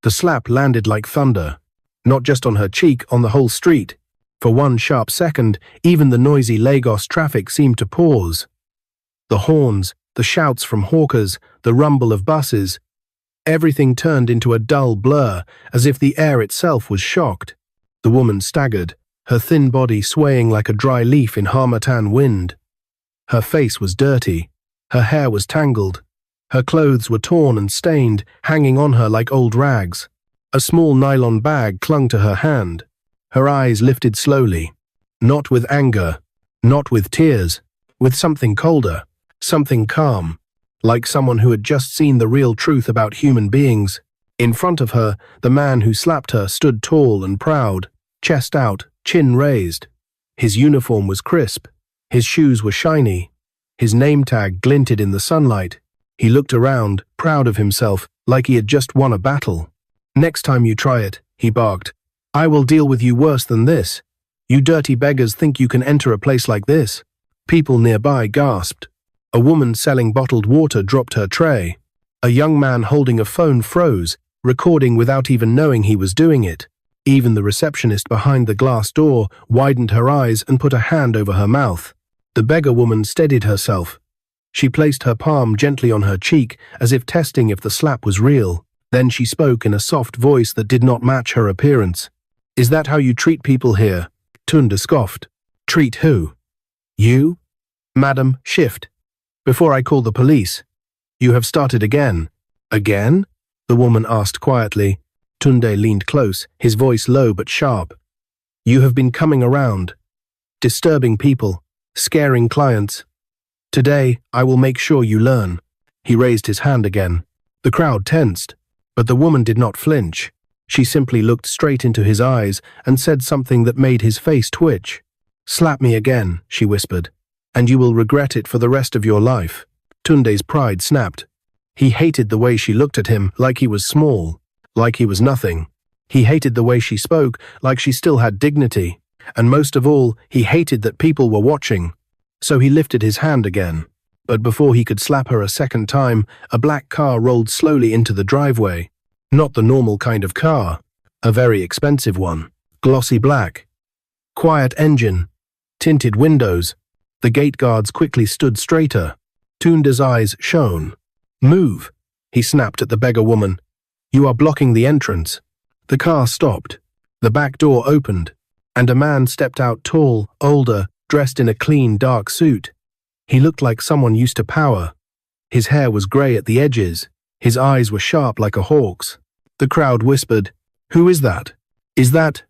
The slap landed like thunder, not just on her cheek, on the whole street. For one sharp second, even the noisy Lagos traffic seemed to pause. The horns, the shouts from hawkers, the rumble of buses, everything turned into a dull blur, as if the air itself was shocked. The woman staggered, her thin body swaying like a dry leaf in harmattan wind. Her face was dirty, her hair was tangled, her clothes were torn and stained, hanging on her like old rags. A small nylon bag clung to her hand. Her eyes lifted slowly, not with anger, not with tears, with something colder, something calm, like someone who had just seen the real truth about human beings. In front of her, the man who slapped her stood tall and proud, chest out, chin raised. His uniform was crisp, his shoes were shiny, his name tag glinted in the sunlight. He looked around, proud of himself, like he had just won a battle. "Next time you try it," he barked, "I will deal with you worse than this. You dirty beggars think you can enter a place like this." People nearby gasped. A woman selling bottled water dropped her tray. A young man holding a phone froze, recording without even knowing he was doing it. Even the receptionist behind the glass door widened her eyes and put a hand over her mouth. The beggar woman steadied herself. She placed her palm gently on her cheek, as if testing if the slap was real. Then she spoke in a soft voice that did not match her appearance. "Is that how you treat people here?" Tunda scoffed. "Treat who? You?" "Madam, shift. Before I call the police." "You have started again." "Again?" the woman asked quietly. Tunde leaned close, his voice low but sharp. "You have been coming around, disturbing people, scaring clients. Today, I will make sure you learn." He raised his hand again. The crowd tensed, but the woman did not flinch. She simply looked straight into his eyes and said something that made his face twitch. "Slap me again," she whispered, "and you will regret it for the rest of your life." Tunde's pride snapped. He hated the way she looked at him, like he was small, like he was nothing. He hated the way she spoke, like she still had dignity. And most of all, he hated that people were watching. So he lifted his hand again. But before he could slap her a second time, a black car rolled slowly into the driveway. Not the normal kind of car, a very expensive one. Glossy black. Quiet engine. Tinted windows. The gate guards quickly stood straighter. Tunde's eyes shone. "Move," he snapped at the beggar woman. "You are blocking the entrance." The car stopped. The back door opened, and a man stepped out, tall, older, dressed in a clean, dark suit. He looked like someone used to power. His hair was grey at the edges. His eyes were sharp like a hawk's. The crowd whispered, "Who is that? Is that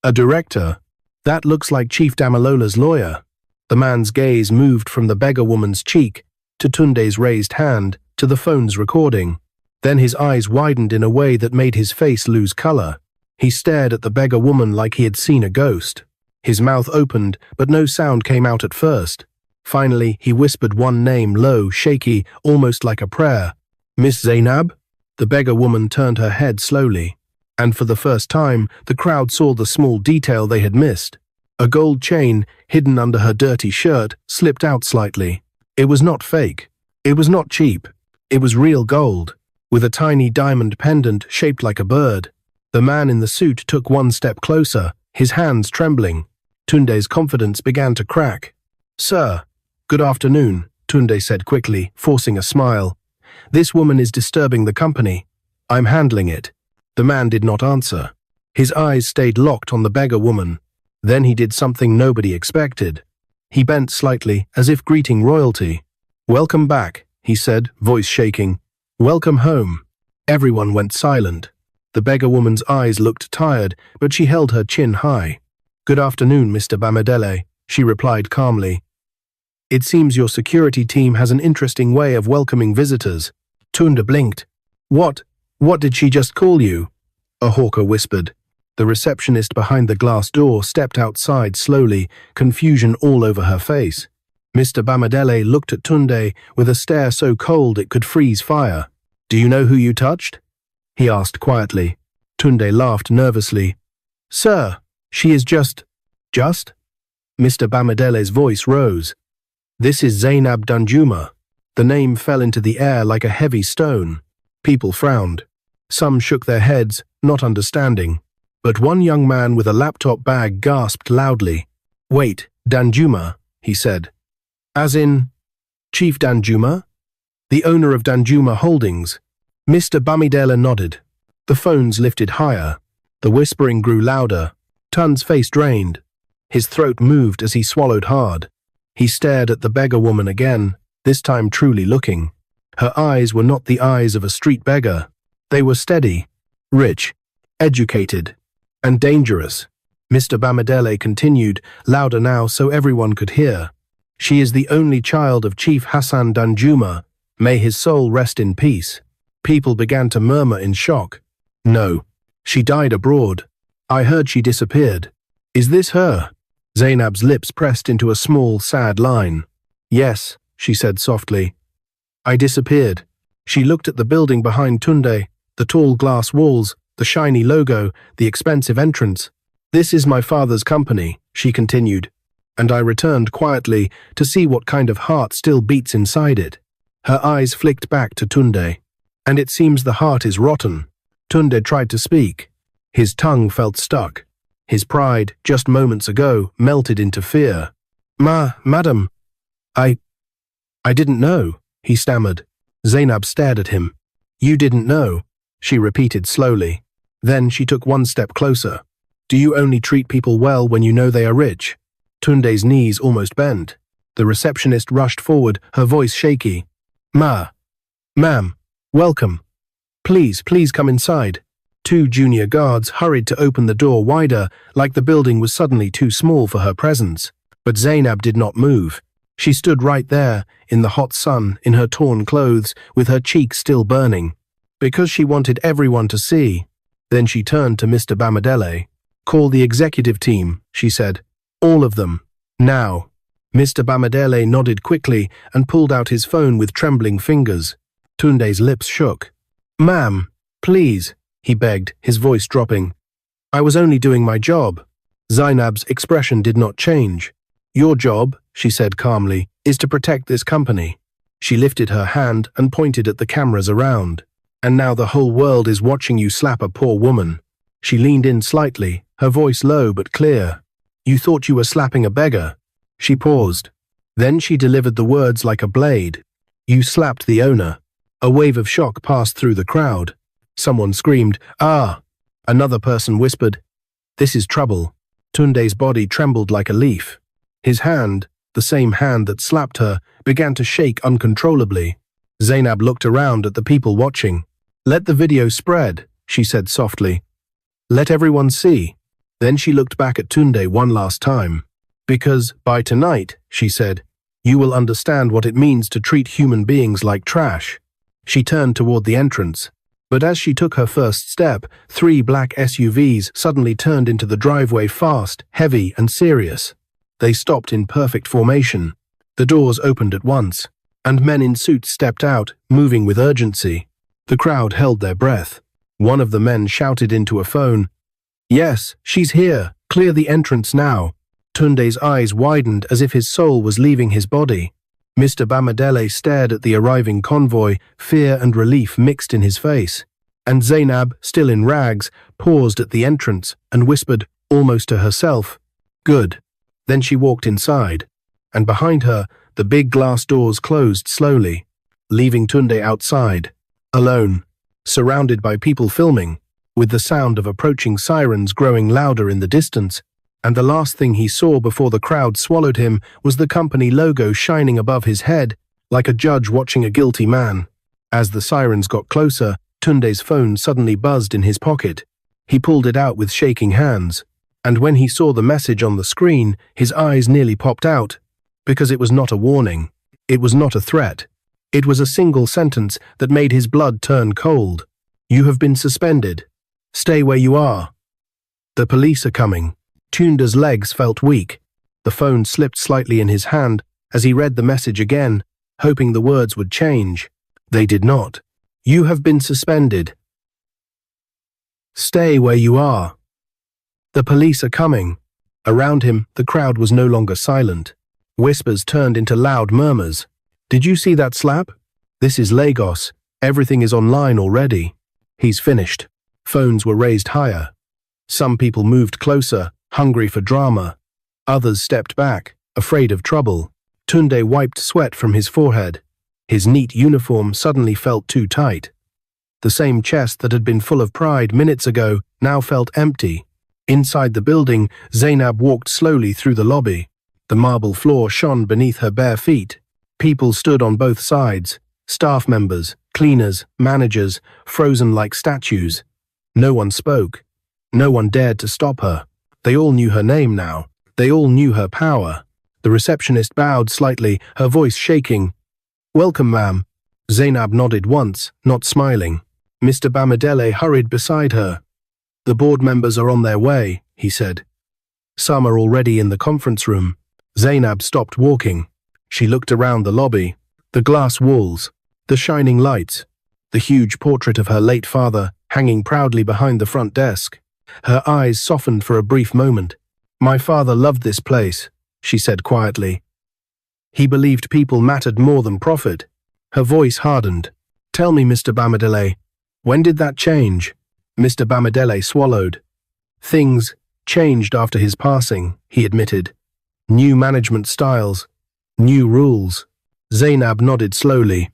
a director? That looks like Chief Damilola's lawyer." The man's gaze moved from the beggar woman's cheek to Tunde's raised hand to the phone's recording. Then his eyes widened in a way that made his face lose color. He stared at the beggar woman like he had seen a ghost. His mouth opened, but no sound came out at first. Finally, he whispered one name, low, shaky, almost like a prayer. "Miss Zainab?" The beggar woman turned her head slowly, and for the first time, the crowd saw the small detail they had missed. A gold chain, hidden under her dirty shirt, slipped out slightly. It was not fake. It was not cheap. It was real gold, with a tiny diamond pendant shaped like a bird. The man in the suit took one step closer, his hands trembling. Tunde's confidence began to crack. "Sir, good afternoon," Tunde said quickly, forcing a smile. "This woman is disturbing the company. I'm handling it." The man did not answer. His eyes stayed locked on the beggar woman. Then he did something nobody expected. He bent slightly, as if greeting royalty. "Welcome back," he said, voice shaking. "Welcome home." Everyone went silent. The beggar woman's eyes looked tired, but she held her chin high. "Good afternoon, Mr. Bamidele," she replied calmly. "It seems your security team has an interesting way of welcoming visitors." Tunda blinked. What did she just call you?" a hawker whispered. The receptionist behind the glass door stepped outside slowly, confusion all over her face. Mr. Bamidele looked at Tunde with a stare so cold it could freeze fire. "Do you know who you touched?" he asked quietly. Tunde laughed nervously. "Sir, she is just? Mr. Bamidele's voice rose. "This is Zainab Danjuma." The name fell into the air like a heavy stone. People frowned. Some shook their heads, not understanding. But one young man with a laptop bag gasped loudly. "Wait, Danjuma," he said. "As in, Chief Danjuma? The owner of Danjuma Holdings?" Mr. Bamidele nodded. The phones lifted higher. The whispering grew louder. Tun's face drained. His throat moved as he swallowed hard. He stared at the beggar woman again, this time truly looking. Her eyes were not the eyes of a street beggar. They were steady, rich, educated, and dangerous. Mr. Bamidele continued, louder now so everyone could hear. "She is the only child of Chief Hassan Danjuma. May his soul rest in peace." People began to murmur in shock. "No, she died abroad. I heard she disappeared. Is this her?" Zainab's lips pressed into a small, sad line. "Yes," she said softly. "I disappeared." She looked at the building behind Tunde, the tall glass walls, the shiny logo, the expensive entrance. "This is my father's company," she continued, "and I returned quietly to see what kind of heart still beats inside it." Her eyes flicked back to Tunde. "And it seems the heart is rotten." Tunde tried to speak. His tongue felt stuck. His pride, just moments ago, melted into fear. Madam, I didn't know," he stammered. Zainab stared at him. "You didn't know," she repeated slowly. Then she took one step closer. "Do you only treat people well when you know they are rich?" Tunde's knees almost bent. The receptionist rushed forward, her voice shaky. Ma'am, welcome. Please come inside." Two junior guards hurried to open the door wider, like the building was suddenly too small for her presence. But Zainab did not move. She stood right there, in the hot sun, in her torn clothes, with her cheeks still burning. Because she wanted everyone to see. Then she turned to Mr. Bamidele. "Call the executive team," she said. "All of them. Now." Mr. Bamidele nodded quickly and pulled out his phone with trembling fingers. Tunde's lips shook. "Ma'am, please," he begged, his voice dropping. "I was only doing my job." Zainab's expression did not change. "Your job," she said calmly, "is to protect this company." She lifted her hand and pointed at the cameras around. "And now the whole world is watching you slap a poor woman." She leaned in slightly, her voice low but clear. "You thought you were slapping a beggar." She paused. Then she delivered the words like a blade. "You slapped the owner." A wave of shock passed through the crowd. Someone screamed, "Ah!" Another person whispered, "This is trouble." Tunde's body trembled like a leaf. His hand, the same hand that slapped her, began to shake uncontrollably. Zainab looked around at the people watching. "Let the video spread," she said softly. "Let everyone see." Then she looked back at Tunde one last time. "Because, by tonight," she said, "you will understand what it means to treat human beings like trash." She turned toward the entrance. But as she took her first step, 3 black SUVs suddenly turned into the driveway fast, heavy, and serious. They stopped in perfect formation. The doors opened at once, and men in suits stepped out, moving with urgency. The crowd held their breath. One of the men shouted into a phone, "Yes, she's here. Clear the entrance now." Tunde's eyes widened as if his soul was leaving his body. Mr. Bamidele stared at the arriving convoy, fear and relief mixed in his face. And Zainab, still in rags, paused at the entrance and whispered, almost to herself, "Good." Then she walked inside, and behind her, the big glass doors closed slowly, leaving Tunde outside, alone, surrounded by people filming, with the sound of approaching sirens growing louder in the distance. And the last thing he saw before the crowd swallowed him was the company logo shining above his head, like a judge watching a guilty man. As the sirens got closer, Tunde's phone suddenly buzzed in his pocket. He pulled it out with shaking hands, and when he saw the message on the screen, his eyes nearly popped out, because it was not a warning. It was not a threat. It was a single sentence that made his blood turn cold. "You have been suspended. Stay where you are. The police are coming." Tunde's legs felt weak. The phone slipped slightly in his hand as he read the message again, hoping the words would change. They did not. "You have been suspended. Stay where you are. The police are coming." Around him, the crowd was no longer silent. Whispers turned into loud murmurs. "Did you see that slap? This is Lagos. Everything is online already." He's finished. Phones were raised higher. Some people moved closer, hungry for drama. Others stepped back, afraid of trouble. Tunde wiped sweat from his forehead. His neat uniform suddenly felt too tight. The same chest that had been full of pride minutes ago now felt empty. Inside the building, Zainab walked slowly through the lobby. The marble floor shone beneath her bare feet. People stood on both sides. Staff members, cleaners, managers, frozen like statues. No one spoke. No one dared to stop her. They all knew her name now. They all knew her power. The receptionist bowed slightly, her voice shaking. "Welcome, ma'am." Zainab nodded once, not smiling. Mr. Bamidele hurried beside her. "The board members are on their way," he said. "Some are already in the conference room." Zainab stopped walking. She looked around the lobby. The glass walls, the shining lights, the huge portrait of her late father hanging proudly behind the front desk. Her eyes softened for a brief moment. "My father loved this place," she said quietly. "He believed people mattered more than profit." Her voice hardened. "Tell me, Mr. Bamidele, when did that change?" Mr. Bamidele swallowed. "Things changed after his passing," he admitted. "New management styles, new rules." Zainab nodded slowly.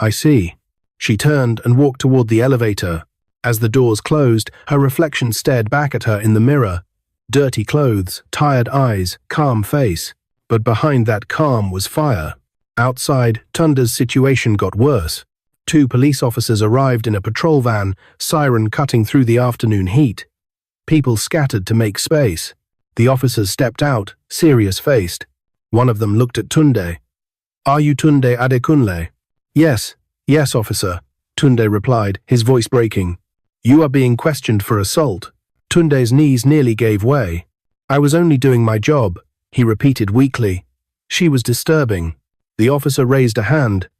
"I see." She turned and walked toward the elevator. As the doors closed, her reflection stared back at her in the mirror. Dirty clothes, tired eyes, calm face. But behind that calm was fire. Outside, Tunde's situation got worse. 2 police officers arrived in a patrol van, siren cutting through the afternoon heat. People scattered to make space. The officers stepped out, serious-faced. One of them looked at Tunde. "Are you Tunde Adekunle?" Yes, officer," Tunde replied, his voice breaking. "You are being questioned for assault." Tunde's knees nearly gave way. "I was only doing my job," he repeated weakly. She was disturbing. The officer raised a hand.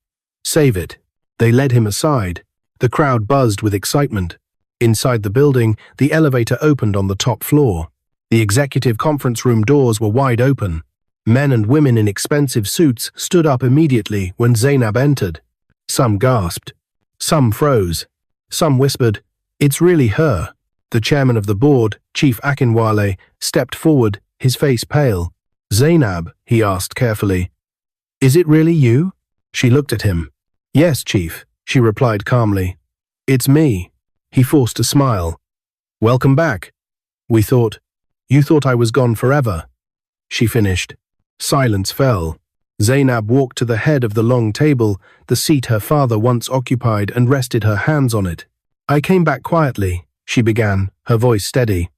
"Save it." They led him aside. The crowd buzzed with excitement. Inside the building, the elevator opened on the top floor. The executive conference room doors were wide open. Men and women in expensive suits stood up immediately when Zainab entered. Some gasped. Some froze. Some whispered, "It's really her." The chairman of the board, Chief Akinwale, stepped forward, his face pale. "Zainab," he asked carefully. "Is it really you?" She looked at him. "Yes, Chief," she replied calmly. "It's me." He forced a smile. "Welcome back." You thought I was gone forever." She finished. Silence fell. Zainab walked to the head of the long table, the seat her father once occupied, and rested her hands on it. "I came back quietly," she began, her voice steady.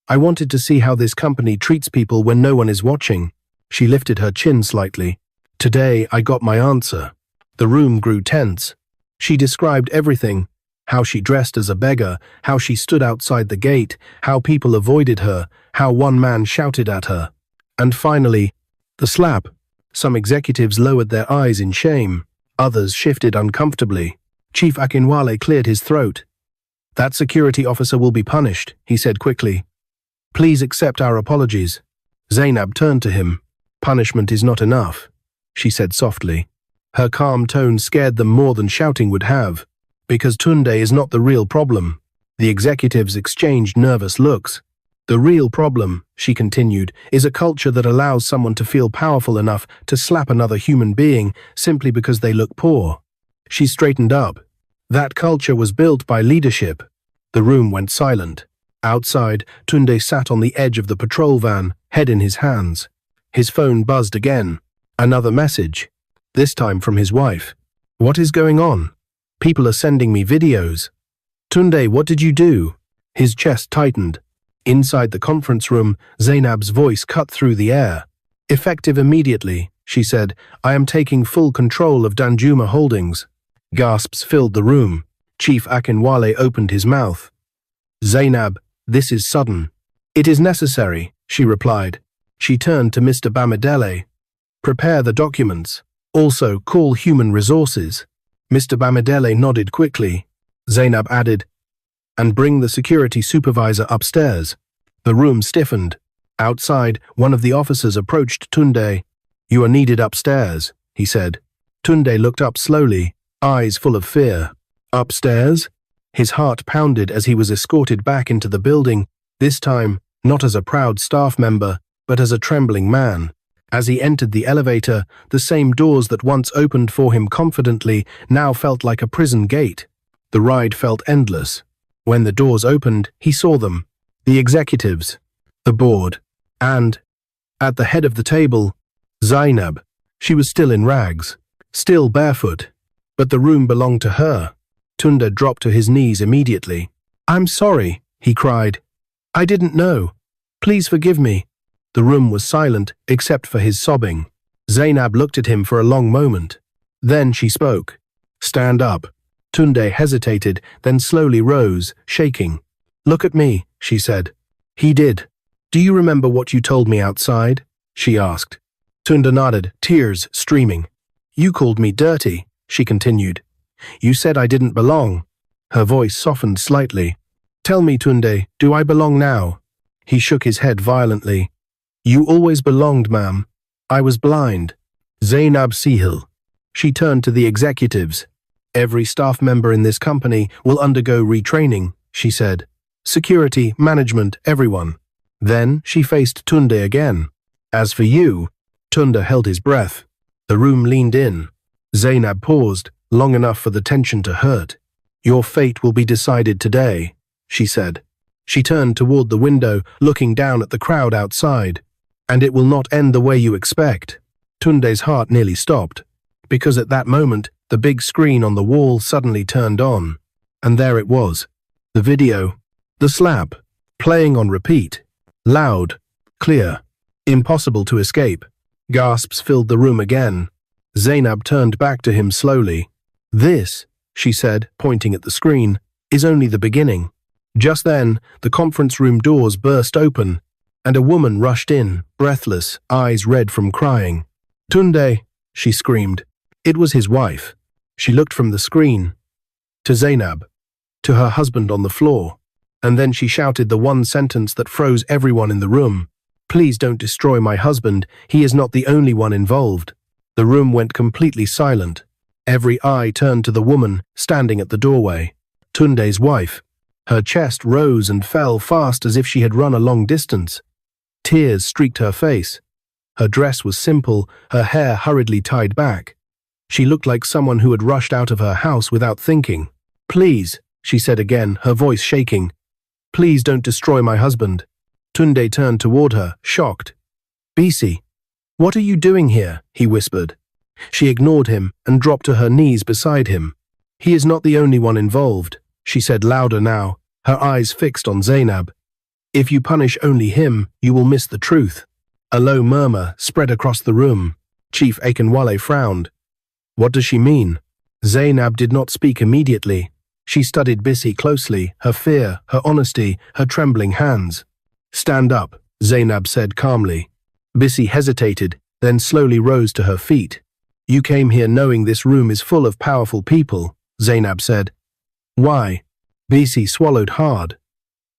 "I wanted to see how this company treats people when no one is watching." She lifted her chin slightly. "Today I got my answer." The room grew tense. She described everything, how she dressed as a beggar, how she stood outside the gate, how people avoided her, how one man shouted at her. And finally, the slap. Some executives lowered their eyes in shame. Others shifted uncomfortably. Chief Akinwale cleared his throat. "That security officer will be punished," he said quickly. "Please accept our apologies." Zainab turned to him. "Punishment is not enough," she said softly. Her calm tone scared them more than shouting would have. "Because Tunde is not the real problem." The executives exchanged nervous looks. "The real problem," she continued, "is a culture that allows someone to feel powerful enough to slap another human being simply because they look poor." She straightened up. That culture was built by leadership. The room went silent. Outside, Tunde sat on the edge of the patrol van, head in his hands. His phone buzzed again. Another message. This time from his wife. "What is going on? People are sending me videos." "Tunde, what did you do?" His chest tightened. Inside the conference room, Zainab's voice cut through the air. "Effective immediately," she said. "I am taking full control of Danjuma Holdings." Gasps filled the room. Chief Akinwale opened his mouth. "Zainab, this is sudden." "It is necessary," she replied. She turned to Mr. Bamidele. "Prepare the documents. Also, call human resources." Mr. Bamidele nodded quickly. Zainab added, "And bring the security supervisor upstairs." The room stiffened. Outside, one of the officers approached Tunde. "You are needed upstairs," he said. Tunde looked up slowly, eyes full of fear. "Upstairs?" His heart pounded as he was escorted back into the building, this time not as a proud staff member, but as a trembling man. As he entered the elevator, the same doors that once opened for him confidently now felt like a prison gate. The ride felt endless. When the doors opened, he saw them, the executives, the board, and, at the head of the table, Zainab. She was still in rags, still barefoot, but the room belonged to her. Tunde dropped to his knees immediately. "I'm sorry," he cried. "I didn't know. Please forgive me." The room was silent, except for his sobbing. Zainab looked at him for a long moment. Then she spoke. "Stand up." Tunde hesitated, then slowly rose, shaking. "Look at me," she said. He did. "Do you remember what you told me outside?" she asked. Tunde nodded, tears streaming. "You called me dirty," she continued. "You said I didn't belong." Her voice softened slightly. "Tell me, Tunde, do I belong now?" He shook his head violently. "You always belonged, ma'am. I was blind." Zainab Sihil. She turned to the executives. "Every staff member in this company will undergo retraining," she said. "Security, management, everyone." Then she faced Tunde again. "As for you," Tunde held his breath. The room leaned in. Zainab paused, long enough for the tension to hurt. "Your fate will be decided today," she said. She turned toward the window, looking down at the crowd outside. "And it will not end the way you expect." Tunde's heart nearly stopped, because at that moment, the big screen on the wall suddenly turned on. And there it was. The video. The slap. Playing on repeat. Loud. Clear. Impossible to escape. Gasps filled the room again. Zainab turned back to him slowly. "This," she said, pointing at the screen, "is only the beginning." Just then, the conference room doors burst open, and a woman rushed in, breathless, eyes red from crying. "Tunde," she screamed. It was his wife. She looked from the screen to Zainab, to her husband on the floor, and then she shouted the one sentence that froze everyone in the room. "Please don't destroy my husband. He is not the only one involved." The room went completely silent. Every eye turned to the woman standing at the doorway. Tunde's wife. Her chest rose and fell fast as if she had run a long distance. Tears streaked her face. Her dress was simple, her hair hurriedly tied back. She looked like someone who had rushed out of her house without thinking. "Please," she said again, her voice shaking. "Please don't destroy my husband." Tunde turned toward her, shocked. "Bisi, what are you doing here?" he whispered. She ignored him and dropped to her knees beside him. "He is not the only one involved," she said louder now, her eyes fixed on Zainab. "If you punish only him, you will miss the truth." A low murmur spread across the room. Chief Akinwale frowned. "What does she mean?" Zainab did not speak immediately. She studied Bisi closely, her fear, her honesty, her trembling hands. "Stand up," Zainab said calmly. Bisi hesitated, then slowly rose to her feet. "You came here knowing this room is full of powerful people," Zainab said. "Why?" Bisi swallowed hard.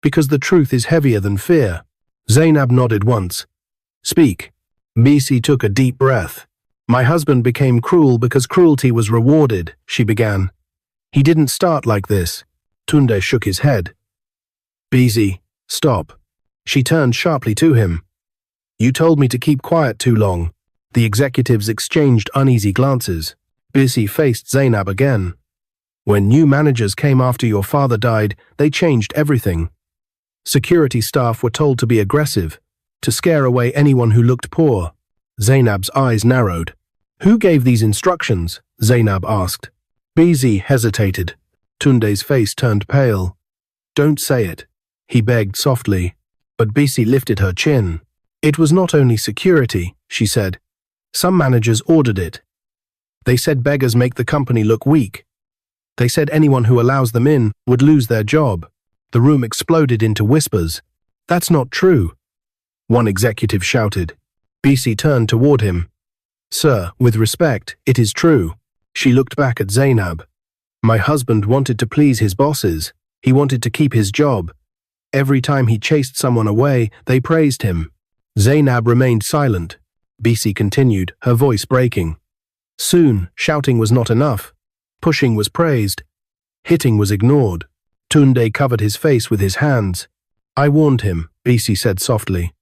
"Because the truth is heavier than fear." Zainab nodded once. "Speak." Bisi took a deep breath. "My husband became cruel because cruelty was rewarded," she began. "He didn't start like this." Tunde shook his head. "Bisi, stop." She turned sharply to him. "You told me to keep quiet too long." The executives exchanged uneasy glances. Bisi faced Zainab again. "When new managers came after your father died, they changed everything. Security staff were told to be aggressive, to scare away anyone who looked poor." Zainab's eyes narrowed. "Who gave these instructions?" Zainab asked. Bisi hesitated. Tunde's face turned pale. "Don't say it," he begged softly, but Bisi lifted her chin. "It was not only security," she said. "Some managers ordered it. They said beggars make the company look weak. They said anyone who allows them in would lose their job." The room exploded into whispers. "That's not true," one executive shouted. Bisi turned toward him. "Sir, with respect, it is true." She looked back at Zainab. "My husband wanted to please his bosses. He wanted to keep his job. Every time he chased someone away, they praised him." Zainab remained silent. Bisi continued, her voice breaking. "Soon, shouting was not enough. Pushing was praised. Hitting was ignored. Tunde covered his face with his hands. I warned him, Bisi said softly.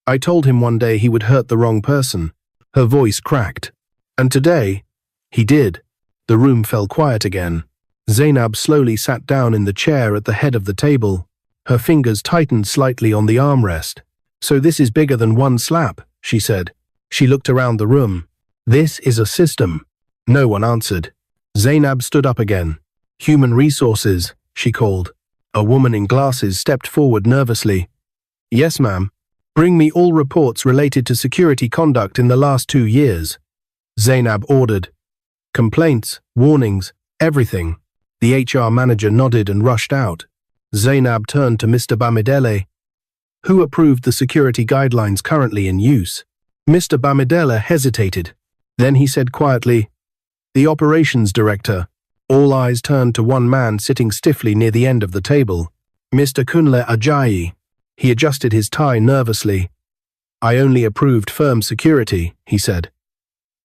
I told him one day he would hurt the wrong person. Her voice cracked. And today, he did. The room fell quiet again. Zainab slowly sat down in the chair at the head of the table. Her fingers tightened slightly on the armrest. So this is bigger than one slap, she said. She looked around the room. This is a system. No one answered. Zainab stood up again. Human resources, she called. A woman in glasses stepped forward nervously. Yes, ma'am. Bring me all reports related to security conduct in the last 2 years. Zainab ordered. Complaints, warnings, everything. The HR manager nodded and rushed out. Zainab turned to Mr. Bamidele. Who approved the security guidelines currently in use? Mr. Bamidele hesitated. Then he said quietly, the operations director. All eyes turned to one man sitting stiffly near the end of the table. Mr. Kunle Ajayi. He adjusted his tie nervously. I only approved firm security, he said.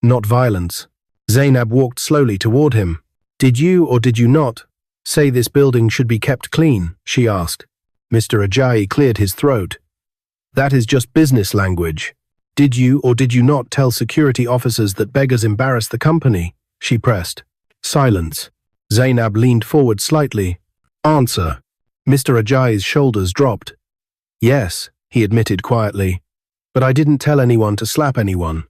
Not violence. Zainab walked slowly toward him. Did you or did you not say this building should be kept clean? She asked. Mr. Ajayi cleared his throat. That is just business language. Did you or did you not tell security officers that beggars embarrass the company? She pressed. Silence. Zainab leaned forward slightly. Answer. Mr. Ajayi's shoulders dropped. Yes, he admitted quietly. But I didn't tell anyone to slap anyone.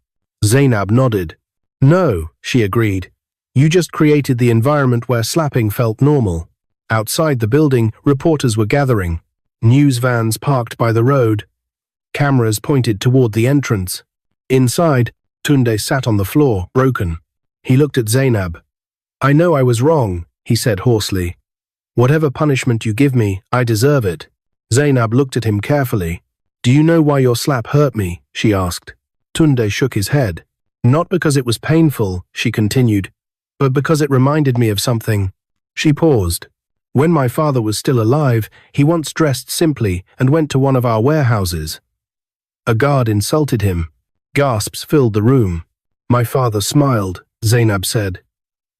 Zainab nodded. No, she agreed. You just created the environment where slapping felt normal. Outside the building, reporters were gathering. News vans parked by the road. Cameras pointed toward the entrance. Inside, Tunde sat on the floor, broken. He looked at Zainab. I know I was wrong, he said hoarsely. Whatever punishment you give me, I deserve it. Zainab looked at him carefully. Do you know why your slap hurt me? She asked. Tunde shook his head. Not because it was painful, she continued, but because it reminded me of something. She paused. When my father was still alive, he once dressed simply and went to one of our warehouses. A guard insulted him. Gasps filled the room. My father smiled, Zainab said.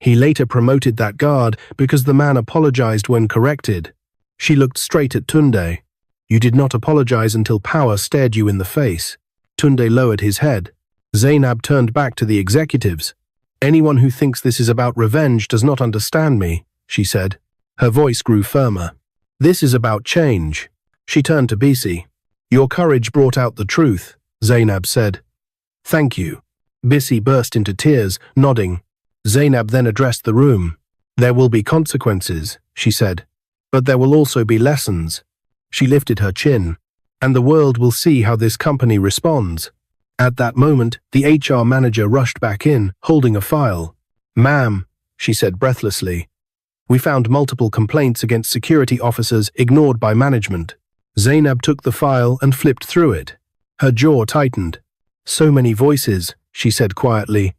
He later promoted that guard because the man apologized when corrected. She looked straight at Tunde. You did not apologize until power stared you in the face. Tunde lowered his head. Zainab turned back to the executives. Anyone who thinks this is about revenge does not understand me, she said. Her voice grew firmer. This is about change. She turned to Bisi. Your courage brought out the truth, Zainab said. Thank you. Bisi burst into tears, nodding. Zainab then addressed the room. There will be consequences, she said. But there will also be lessons. She lifted her chin. And the world will see how this company responds. At that moment, the HR manager rushed back in, holding a file. Ma'am, she said breathlessly. We found multiple complaints against security officers ignored by management. Zainab took the file and flipped through it. Her jaw tightened. So many voices, she said quietly.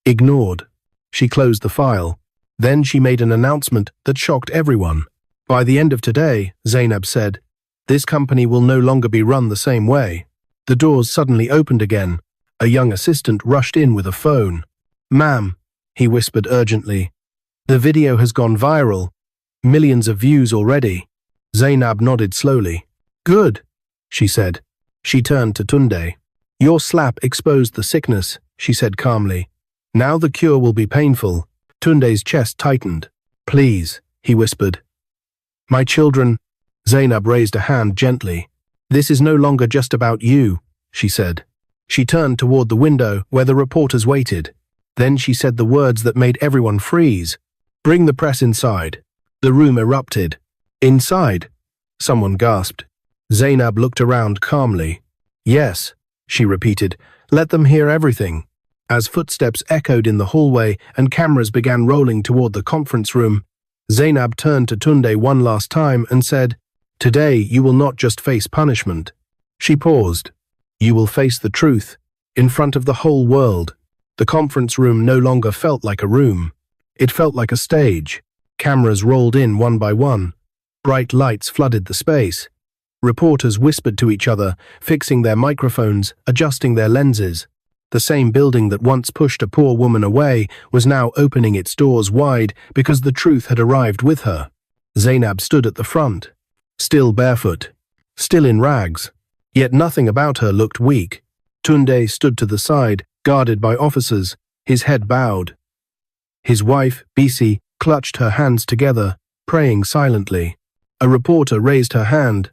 Ignored. She closed the file. Then she made an announcement that shocked everyone. By the end of today, Zainab said, this company will no longer be run the same way. The doors suddenly opened again. A young assistant rushed in with a phone. Ma'am, he whispered urgently. The video has gone viral. Millions of views already. Zainab nodded slowly. Good, she said. She turned to Tunde. Your slap exposed the sickness, she said calmly. Now the cure will be painful. Tunde's chest tightened. Please, he whispered. My children. Zainab raised a hand gently. This is no longer just about you, she said. She turned toward the window where the reporters waited. Then she said the words that made everyone freeze. Bring the press inside. The room erupted. Inside? Someone gasped. Zainab looked around calmly. Yes, she repeated. Let them hear everything. As footsteps echoed in the hallway and cameras began rolling toward the conference room, Zainab turned to Tunde one last time and said, Today you will not just face punishment. She paused. You will face the truth, in front of the whole world. The conference room no longer felt like a room. It felt like a stage. Cameras rolled in one by one. Bright lights flooded the space. Reporters whispered to each other, fixing their microphones, adjusting their lenses. The same building that once pushed a poor woman away was now opening its doors wide because the truth had arrived with her. Zainab stood at the front, still barefoot, still in rags, yet nothing about her looked weak. Tunde stood to the side, guarded by officers, his head bowed. His wife, Bisi, clutched her hands together, praying silently. A reporter raised her hand.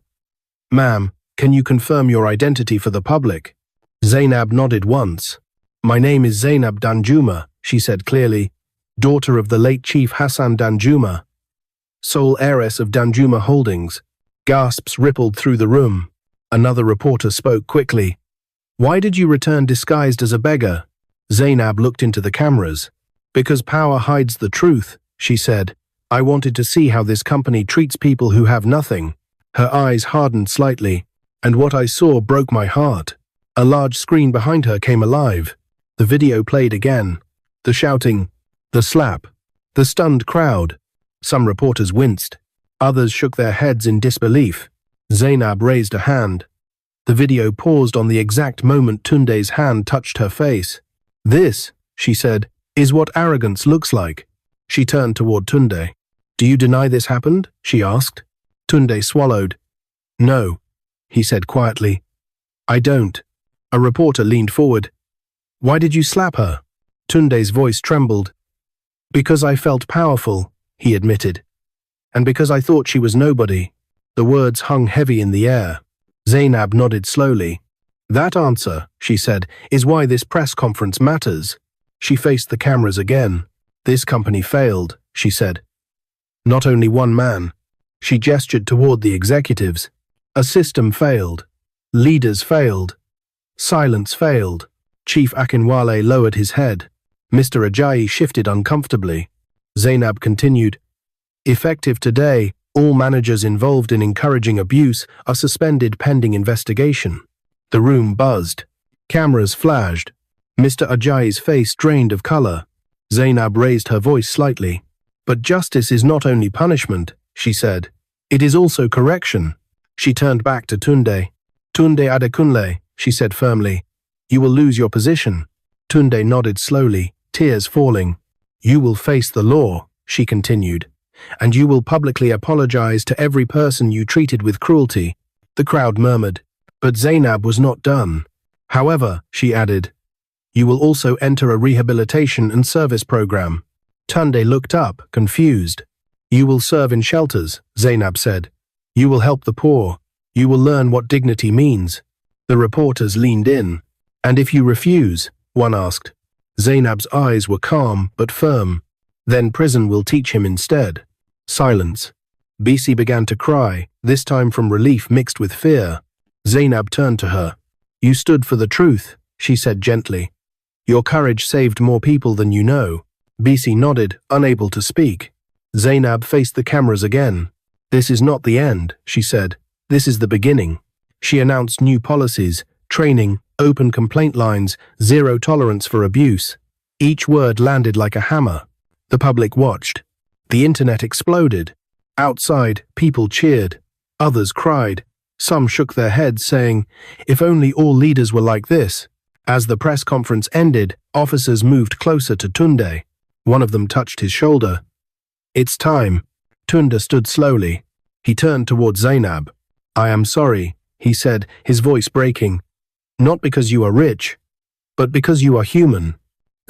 "Ma'am, can you confirm your identity for the public?" Zainab nodded once. "My name is Zainab Danjuma," she said clearly, "daughter of the late Chief Hassan Danjuma, sole heiress of Danjuma Holdings." Gasps rippled through the room. Another reporter spoke quickly. "Why did you return disguised as a beggar?" Zainab looked into the cameras. "Because power hides the truth," she said. "I wanted to see how this company treats people who have nothing." Her eyes hardened slightly, and what I saw broke my heart. A large screen behind her came alive. The video played again. The shouting, the slap, the stunned crowd. Some reporters winced. Others shook their heads in disbelief. Zainab raised a hand. The video paused on the exact moment Tunde's hand touched her face. "This," she said, "is what arrogance looks like." She turned toward Tunde. "Do you deny this happened?" she asked. Tunde swallowed. "No," he said quietly. "I don't." A reporter leaned forward. "Why did you slap her?" Tunde's voice trembled. "Because I felt powerful," he admitted. "And because I thought she was nobody." The words hung heavy in the air. Zainab nodded slowly. "That answer," she said, "is why this press conference matters." She faced the cameras again. "This company failed," she said. "Not only one man." She gestured toward the executives. "A system failed. Leaders failed. Silence failed." Chief Akinwale lowered his head. Mr. Ajayi shifted uncomfortably. Zainab continued, "Effective today, all managers involved in encouraging abuse are suspended pending investigation." The room buzzed. Cameras flashed. Mr. Ajayi's face drained of color. Zainab raised her voice slightly. "But justice is not only punishment," she said. "It is also correction." She turned back to Tunde. "Tunde Adekunle," she said firmly. "You will lose your position." Tunde nodded slowly, tears falling. "You will face the law," she continued, "and you will publicly apologize to every person you treated with cruelty." The crowd murmured. But Zainab was not done. "However," she added, "you will also enter a rehabilitation and service program." Tunde looked up, confused. "You will serve in shelters," Zainab said. "You will help the poor. You will learn what dignity means." The reporters leaned in. "And if you refuse?" one asked. Zainab's eyes were calm but firm. "Then prison will teach him instead." Silence. Bisi began to cry, this time from relief mixed with fear. Zainab turned to her. "You stood for the truth," she said gently. "Your courage saved more people than you know." Bisi nodded, unable to speak. Zainab faced the cameras again. "This is not the end," she said. "This is the beginning." She announced new policies, training, open complaint lines, zero tolerance for abuse. Each word landed like a hammer. The public watched. The internet exploded. Outside, people cheered. Others cried. Some shook their heads, saying, "If only all leaders were like this." As the press conference ended, officers moved closer to Tunde. One of them touched his shoulder. "It's time." Tunde stood slowly. He turned toward Zainab. "I am sorry," he said, his voice breaking. "Not because you are rich, but because you are human."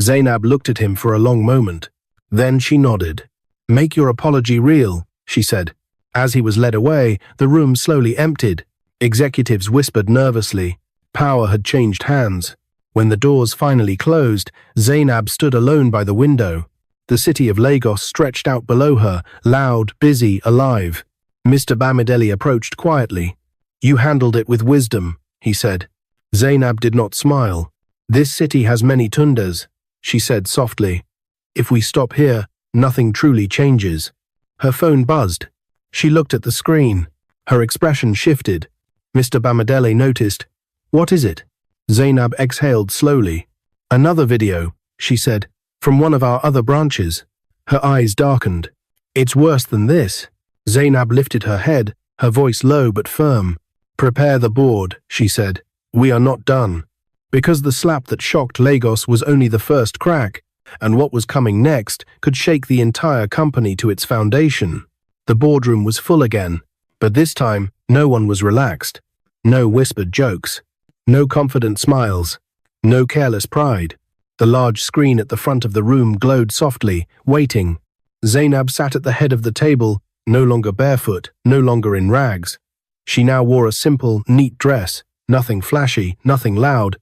Zainab looked at him for a long moment. Then she nodded. "Make your apology real," she said. As he was led away, the room slowly emptied. Executives whispered nervously. Power had changed hands. When the doors finally closed, Zainab stood alone by the window. The city of Lagos stretched out below her, loud, busy, alive. Mr. Bamidele approached quietly. "You handled it with wisdom," he said. Zainab did not smile. "This city has many Tundes," she said softly. "If we stop here, nothing truly changes." Her phone buzzed. She looked at the screen. Her expression shifted. Mr. Bamidele noticed. "What is it?" Zainab exhaled slowly. "Another video," she said, "from one of our other branches." Her eyes darkened. "It's worse than this." Zainab lifted her head, her voice low but firm. "Prepare the board," she said. "We are not done." Because the slap that shocked Lagos was only the first crack, and what was coming next could shake the entire company to its foundation. The boardroom was full again, but this time no one was relaxed. No whispered jokes. No confident smiles. No careless pride. The large screen at the front of the room glowed softly, waiting. Zainab sat at the head of the table, no longer barefoot, no longer in rags. She now wore a simple, neat dress, nothing flashy, nothing loud.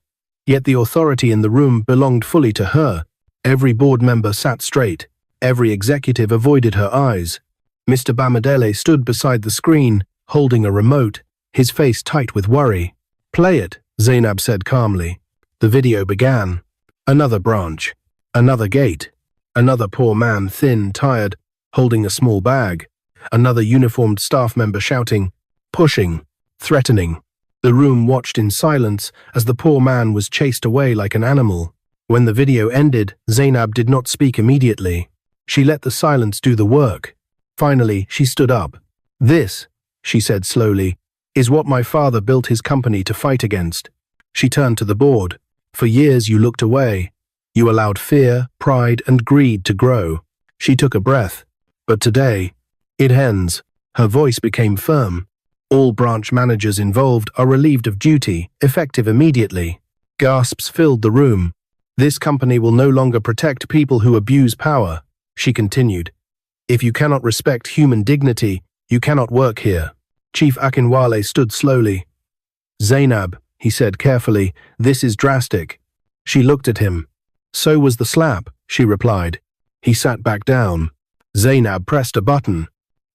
Yet the authority in the room belonged fully to her. Every board member sat straight. Every executive avoided her eyes. Mr. Bamidele stood beside the screen, holding a remote, his face tight with worry. "Play it," Zainab said calmly. The video began. Another branch. Another gate. Another poor man, thin, tired, holding a small bag. Another uniformed staff member shouting, pushing, threatening. The room watched in silence as the poor man was chased away like an animal. When the video ended, Zainab did not speak immediately. She let the silence do the work. Finally, she stood up. "This," she said slowly, "is what my father built his company to fight against." She turned to the board. "For years you looked away. You allowed fear, pride, and greed to grow." She took a breath. "But today, it ends." Her voice became firm. "All branch managers involved are relieved of duty, effective immediately." Gasps filled the room. "This company will no longer protect people who abuse power," she continued. "If you cannot respect human dignity, you cannot work here." Chief Akinwale stood slowly. "Zainab," he said carefully, "this is drastic." She looked at him. "So was the slap," she replied. He sat back down. Zainab pressed a button.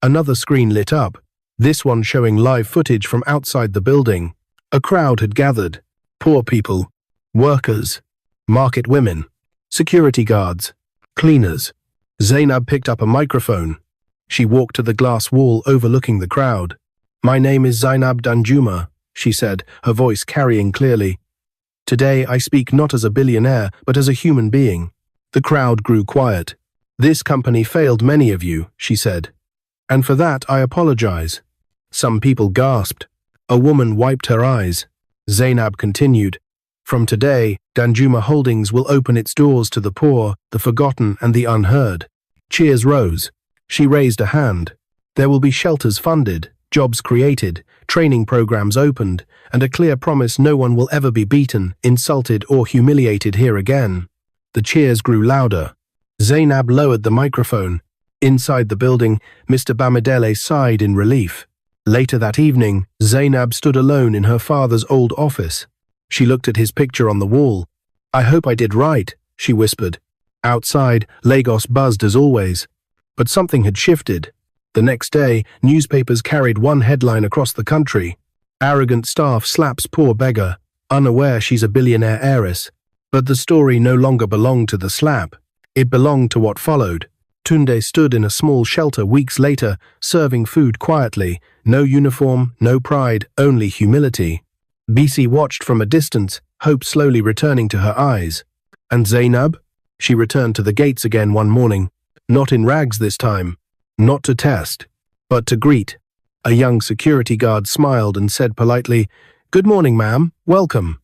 Another screen lit up, this one showing live footage from outside the building. A crowd had gathered. Poor people, workers, market women, security guards, cleaners. Zainab picked up a microphone. She walked to the glass wall overlooking the crowd. "My name is Zainab Danjuma," she said, her voice carrying clearly. "Today I speak not as a billionaire, but as a human being." The crowd grew quiet. "This company failed many of you," she said. "And for that I apologize." Some people gasped. A woman wiped her eyes. Zainab continued, "From today, Danjuma Holdings will open its doors to the poor, the forgotten, and the unheard." Cheers rose. She raised a hand. "There will be shelters funded, jobs created, training programs opened, and a clear promise no one will ever be beaten, insulted, or humiliated here again." The cheers grew louder. Zainab lowered the microphone. Inside the building, Mr. Bamidele sighed in relief. Later that evening, Zainab stood alone in her father's old office. She looked at his picture on the wall. "I hope I did right," she whispered. Outside, Lagos buzzed as always. But something had shifted. The next day, newspapers carried one headline across the country. "Arrogant staff slaps poor beggar, unaware she's a billionaire heiress." But the story no longer belonged to the slap. It belonged to what followed. Tunde stood in a small shelter weeks later, serving food quietly. No uniform, no pride, only humility. Bisi watched from a distance, hope slowly returning to her eyes. And Zainab? She returned to the gates again one morning. Not in rags this time. Not to test, but to greet. A young security guard smiled and said politely, "Good morning, ma'am. Welcome."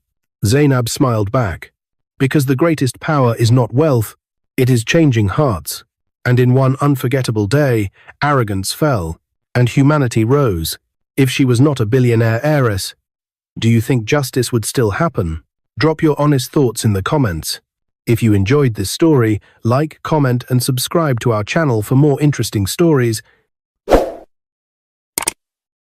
Zainab smiled back. Because the greatest power is not wealth, it is changing hearts. And in one unforgettable day, arrogance fell, and humanity rose. If she was not a billionaire heiress, do you think justice would still happen? Drop your honest thoughts in the comments. If you enjoyed this story, like, comment, and subscribe to our channel for more interesting stories.